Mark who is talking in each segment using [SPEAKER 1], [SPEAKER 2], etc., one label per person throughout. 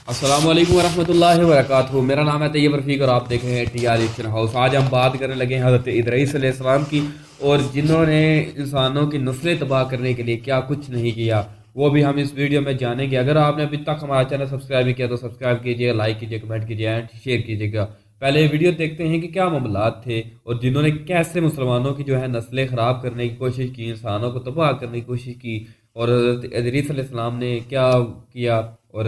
[SPEAKER 1] अस्सलाम वालेकुम वरहमतुल्लाहि वबरकातुहू। मेरा नाम है तैयब रफ़ीक और आप देख रहे हैं टी आर एक्शन हाउस। आज हम बात करने लगे हैं हज़रत इदरीस अलैहिस्सलाम की, और जिन्होंने इंसानों की नस्लें तबाह करने के लिए क्या कुछ नहीं किया, वो भी हम इस वीडियो में जानेंगे। अगर आपने अभी तक हमारा चैनल सब्सक्राइब नहीं किया तो सब्सक्राइब कीजिए, लाइक कीजिए, कमेंट कीजिए एंड शेयर कीजिएगा। पहले वीडियो देखते हैं कि क्या मामलात थे और जिन्होंने कैसे मुसलमानों की जो है नस्लें ख़राब करने की कोशिश की, इंसानों को तबाह करने की कोशिश की, और हज़रत इदरीस अलैहिस्सलाम ने क्या किया, और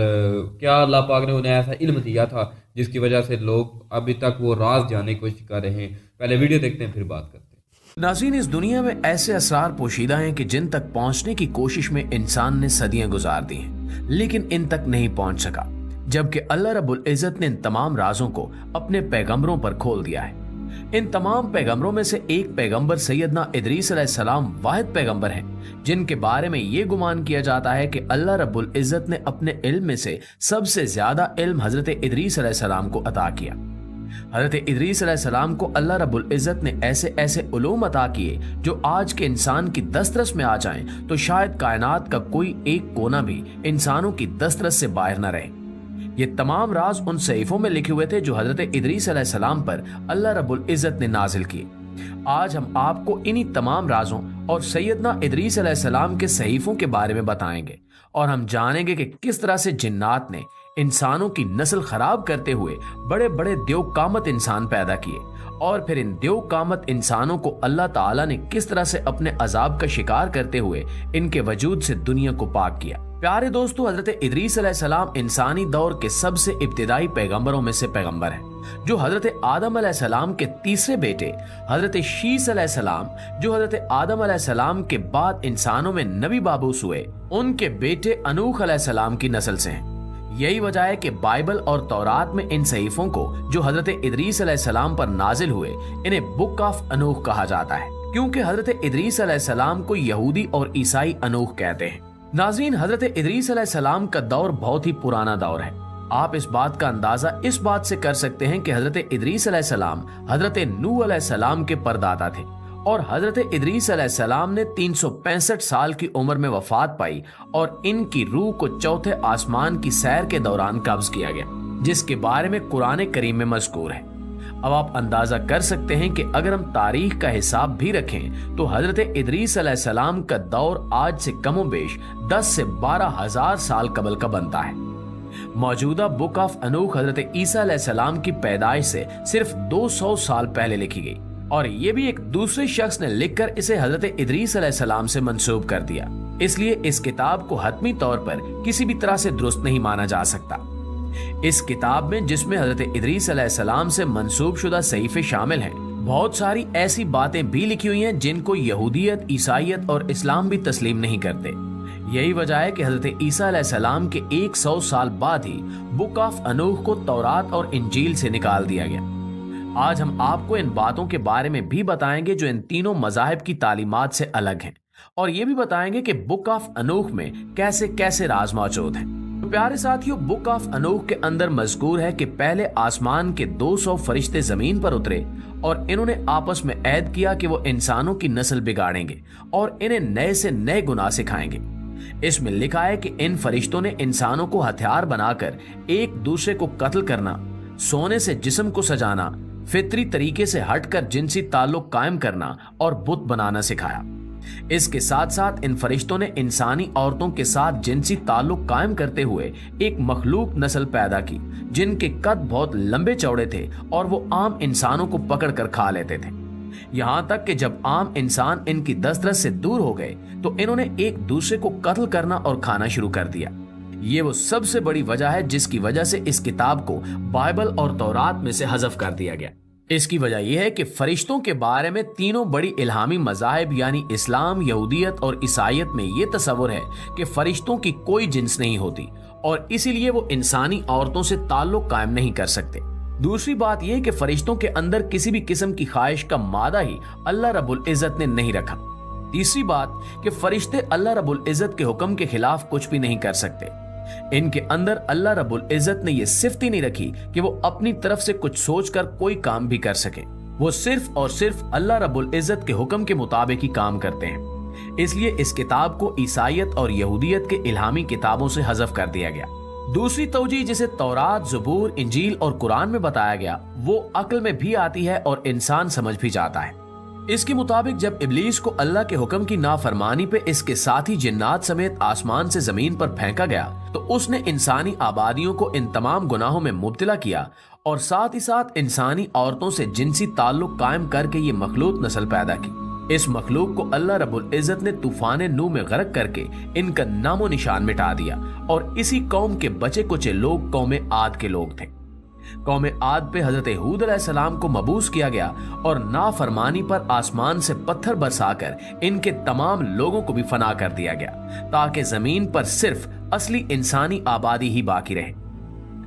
[SPEAKER 1] क्या अल्लाह पाक ने उन्हें ऐसा इल्म दिया था जिसकी वजह से लोग अभी तक वो राज जानने की कोशिश कर रहे हैं। पहले वीडियो देखते हैं फिर बात करते हैं।
[SPEAKER 2] नाज़रीन, इस दुनिया में ऐसे असरार पोशीदा हैं कि जिन तक पहुंचने की कोशिश में इंसान ने सदियां गुजार दी हैं, लेकिन इन तक नहीं पहुंच सका, जबकि अल्लाह रब्बुल इज़्ज़त ने इन तमाम राजों को अपने पैगंबरों पर खोल दिया है। इन तमाम पैगंबरों में से एक पैगंबर सैयदना इदरीस अलैहिस्सलाम वाहिद पैगंबर हैं जिनके बारे में ये गुमान किया जाता है कि अल्लाह रब्बुल इज़्ज़त ने अपने इल्म में से सबसे ज्यादा इल्म हजरत इदरीस अलैहिस्सलाम को अता किया। हजरत इदरीस अलैहिस्सलाम को अल्लाह रब्बुल इज़्ज़त ने ऐसे ऐसे उलूम अता किए जो आज के इंसान की दस्तरस में आ जाएं तो शायद कायनात का कोई एक कोना भी इंसानों की दस्तरस से बाहर न रहे। ये तमाम राज उन सहीफों में लिखे हुए थे जो हजरत इदरीस अलैहिस्सलाम पर अल्लाह रब्बुल इज़्ज़त ने नाजिल किए। आज हम आपको इन्हीं तमाम राजों और सैयदना इदरीस अलैहिस्सलाम के सहीफों के बारे में बताएंगे, और हम जानेंगे कि किस तरह से जिन्नात ने इंसानों की नस्ल खराब करते हुए बड़े बड़े देवकामत इंसान पैदा किए, और फिर इन देवकामत इंसानों को अल्लाह ताला ने किस तरह से अपने अजाब का शिकार करते हुए इनके वजूद से दुनिया को पाक किया। प्यारे दोस्तों, हजरत इदरीस अलैहिस्सलाम इंसानी दौर के सबसे इब्तिदाई पैगंबरों में से पैगंबर हैं, जो हजरत आदम अलैहिस्सलाम के तीसरे बेटे हजरत शीस अलैहिस्सलाम, जो हजरत आदम अलैहिस्सलाम के बाद इंसानों में नबी बाबूस हुए, उनके बेटे अनूख अलैहिस्सलाम की नस्ल से हैं। यही वजह है कि बाइबल और तौरात में इन सहीफों को जो हजरत इदरीस अलैहिस्सलाम पर नाजिल हुए, इन्हें बुक ऑफ अनूख कहा जाता है, क्योंकि हजरत इदरीस अलैहिस्सलाम को यहूदी और ईसाई अनूख कहते हैं। नाज़रीन, हजरत इदरीस अलैहिस्सलाम का दौर बहुत ही पुराना दौर है। आप इस बात का अंदाजा इस बात से कर सकते हैं कि हजरत इदरीस अलैहिस्सलाम हजरत नूह अलैहिस्सलाम के परदादा थे, और हजरत इदरीस अलैहिस्सलाम ने 365 साल की उम्र में वफात पाई, और इनकी रूह को चौथे आसमान की सैर के दौरान कब्ज किया गया, जिसके बारे में कुरान करीम में मज़कूर है। अब आप अंदाजा कर सकते हैं कि अगर हम तारीख का हिसाब भी रखें तो हजरत इदरीस अलैहिस्सलाम का दौर आज से कमोबेश 10 से 12 हजार साल कबल का बनता है। मौजूदा बुक ऑफ अनूख हजरत ईसा अलैहिस्सलाम की पैदाइश से सिर्फ 200 साल पहले लिखी गई, और ये भी एक दूसरे शख्स ने लिखकर इसे हजरत इदरीस अलैहिस्सलाम से मंसूब कर दिया। इसलिए इस किताब को हतमी तौर पर किसी भी तरह से दुरुस्त नहीं माना जा सकता। इस किताब में, जिसमें हजरत इदरीस अलैहिस्सलाम से मंसूब शुदा सहीफे शामिल हैं, बहुत सारी ऐसी बातें भी लिखी हुई हैं जिनको यहूदियत, ईसाईयत और इस्लाम भी तस्लीम नहीं करते। यही वजह है कि हजरत ईसा अलैहिस्सलाम के 100 साल बाद ही बुक ऑफ अनूख को तौरात और इंजील से निकाल दिया गया। आज हम आपको इन बातों के बारे में भी बताएंगे जो इन तीनों मज़ाहिब की तालीमात से अलग हैं, और ये भी बताएंगे कि बुक ऑफ अनूख में कैसे कैसे राज मौजूद हैं। तो प्यारे साथियों, बुक ऑफ अनूख के अंदर मज़कूर है कि पहले आसमान के 200 फरिश्ते जमीन पर उतरे, और इन्होंने आपस में ऐद किया कि वो इंसानों की नस्ल बिगाड़ेंगे और इन्हें नए से नए गुनाह सिखाएंगे। इसमें लिखा है कि इन फरिश्तों ने इंसानों को हथियार बनाकर एक दूसरे को कत्ल करना, सोने से जिस्म को सजाना, फितरी तरीके से हटकर जिनसी ताल्लुक कायम करना और बुत बनाना सिखाया। इसके साथ साथ इन फरिश्तों ने इंसानी औरतों के साथ जिनसी ताल्लुक कायम करते हुए एक मखलूक नस्ल पैदा की, जिनके कद बहुत लंबे चौड़े थे और वो आम इंसानों को पकड़ कर खा लेते थे। यहाँ तक कि जब आम इंसान इनकी दस्तरस से दूर हो गए तो इन्होंने एक दूसरे को कत्ल करना और खाना शुरू कर दिया। ये वो सबसे बड़ी वजह है जिसकी वजह से इस किताब को बाइबल और तौरात में से हज़फ कर दिया गया। इसकी वजह यह है कि फरिश्तों के बारे में तीनों बड़ी इल्हामी मज़ाहिब यानी इस्लाम, यहूदियत और ईसाईयत में ये तस्वुर है कि फरिश्तों की कोई जिन्स नहीं होती, और इसीलिए वो इंसानी औरतों से ताल्लुक कायम नहीं कर सकते। दूसरी बात यह कि फरिश्तों के अंदर किसी भी किस्म की ख्वाहिश का मादा ही अल्लाह रब्बुल इज़्ज़त ने नहीं रखा। तीसरी बात कि फरिश्ते अल्लाह रब्बुल इज़्ज़त के हुक्म के खिलाफ कुछ भी नहीं कर सकते। इनके अंदर अल्लाह रब्बुल इज़्ज़त ने यह सिफ्त ही नहीं रखी कि वो अपनी तरफ से कुछ सोचकर कोई काम भी कर सके। वो सिर्फ और सिर्फ अल्लाह रब्बुल इज़्ज़त के हुक्म के मुताबिक ही काम करते हैं। इसलिए इस किताब को ईसाईयत और यहूदियत के इल्हामी किताबों से हज़फ कर दिया गया। दूसरी तौजीह जिसे तौरात, ज़बूर, इंजील और कुरान में बताया गया वो अक्ल में भी आती है और इंसान समझ भी जाता है। इसके मुताबिक जब इब्लीस को अल्लाह के हुक्म की नाफरमानी पे इसके साथी जिन्नात समेत आसमान से जमीन पर फेंका गया तो उसने इंसानी आबादियों को इन तमाम गुनाहों में मुब्तला किया और साथ ही साथ इंसानी औरतों से जिनसी ताल्लुक कायम करके ये मखलूक नस्ल पैदा की। इस मखलूक को अल्लाह रब्बुल इज़्ज़त ने तूफान नूह में गर्क करके इनका नामो निशान मिटा दिया और इसी कौम के बचे कुचे लोग कौम आद के लोग थे। कौम आद पे हजरत हूद अलैहिस्सलाम को मबूस किया गया और नाफरमानी पर आसमान से पत्थर बरसाकर इनके तमाम लोगों को भी फना कर दिया गया ताकि जमीन पर सिर्फ असली इंसानी आबादी ही बाकी रहे।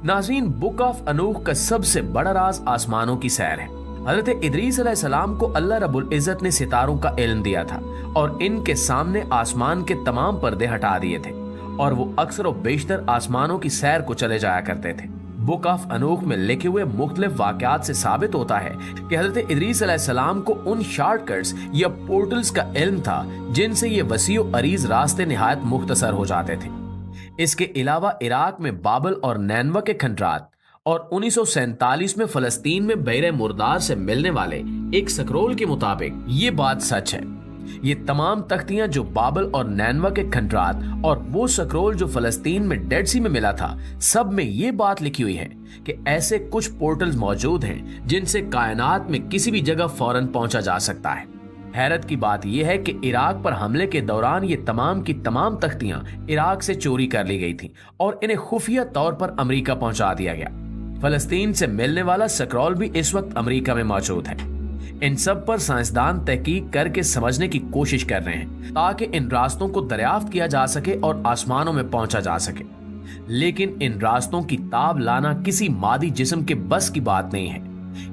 [SPEAKER 2] नाज़रीन, बुक ऑफ अनूह का सबसे बड़ा राज आसमानों की सैर है। हजरत इदरीस अलैहिस्सलाम को अल्लाह रब्बुल इज़्ज़त ने सितारों का इल्म दिया था और इनके सामने आसमान के तमाम पर्दे हटा दिए थे और वो अक्सर और बेशतर आसमानों की सैर को चले जाया करते थे। बुक ऑफ अनूख में लिखे हुए मुख्तलिफ वाक़यात से साबित होता है कि हजरत इदरीस अलैहिस्सलाम को उन शॉर्टकट्स या पोर्टल्स का इल्म था जिनसे ये वसीओ अरीज रास्ते निहायत मुख्तसर हो जाते थे। इसके अलावा इराक में बाबल और नैनवा के खंडरात और 1947 में फलस्तीन में बैर मुर्दार से मिलने वाले एक स्क्रोल के मुताबिक ये बात सच है। ये तमाम तख्तियां जो बाबल और नैनवा के खंडरात और वो स्क्रोल जो फलस्तीन में डेड सी में मिला था, सब में ये बात लिखी हुई है कि ऐसे कुछ पोर्टल्स मौजूद हैं जिनसे कायनात में किसी भी जगह फौरन पहुंचा जा सकता है। हैरत की बात यह है कि इराक पर हमले के दौरान ये तमाम की तमाम तख्तियां इराक से चोरी कर ली गई थी और इन्हें खुफिया तौर पर अमेरिका पहुंचा दिया गया। फलस्तीन से मिलने वाला स्क्रोल भी इस वक्त अमेरिका में मौजूद है। इन सब पर साइंसदान तहकीक करके समझने की कोशिश कर रहे हैं ताकि इन रास्तों को दरियाफ्त किया जा सके और आसमानों में पहुंचा जा सके। लेकिन इन रास्तों की ताब लाना किसी मादी जिस्म के बस की बात नहीं है।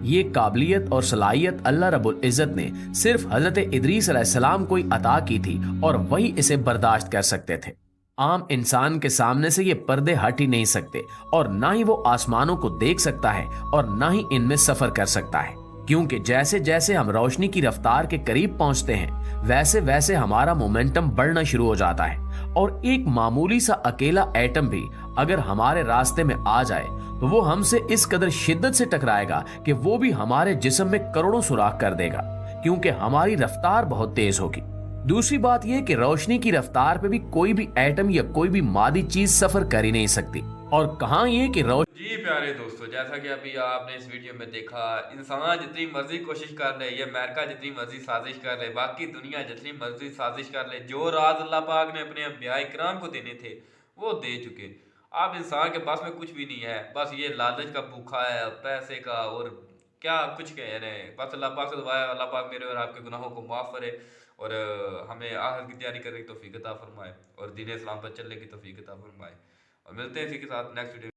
[SPEAKER 2] ये काबिलियत और सलाहियत अल्लाह रब्बुल इज़्ज़त ने सिर्फ हजरत इदरीस अलैहिस्सलाम को ही अता की थी और वही इसे बर्दाश्त कर सकते थे। आम इंसान के सामने से ये पर्दे हट ही नहीं सकते और ना ही वो आसमानों को देख सकता है और ना ही इनमें सफर कर सकता है, क्योंकि जैसे जैसे हम रोशनी की रफ्तार के करीब पहुंचते हैं वैसे वैसे हमारा मोमेंटम बढ़ना शुरू हो जाता है और एक मामूली सा अकेला एटम भी अगर हमारे रास्ते में आ जाए तो वो हमसे इस कदर शिद्दत से टकराएगा कि वो भी हमारे जिस्म में करोड़ों सुराख कर देगा, क्योंकि हमारी रफ्तार बहुत तेज होगी। दूसरी बात यह कि रोशनी की रफ्तार पे भी कोई भी एटम या कोई भी मादी चीज सफर कर ही नहीं सकती। और कहाँ ये कि
[SPEAKER 1] जी प्यारे दोस्तों, जैसा कि अभी आपने इस वीडियो में देखा, इंसान जितनी मर्जी कोशिश कर ले, ये अमेरिका जितनी मर्जी साजिश कर ले, बाकी दुनिया जितनी मर्जी साजिश कर ले, जो राज अल्लाह पाक ने अपने अंबिया इकराम को देने थे वो दे चुके। अब इंसान के पास में कुछ भी नहीं है, बस ये लालच का भूखा है, पैसे का, और क्या कुछ कह रहे हैं। बस अल्लाह पाक से दुआ है अल्लाह पाक मेरे और आपके गुनाहों को माफ़ करे और हमें आखिरत की तैयारी करने की तौफीक अता फरमाए और दीन इस्लाम पर चलने की तौफीक अता फरमाए। और मिलते हैं इसी के साथ नेक्स्ट वीडियो।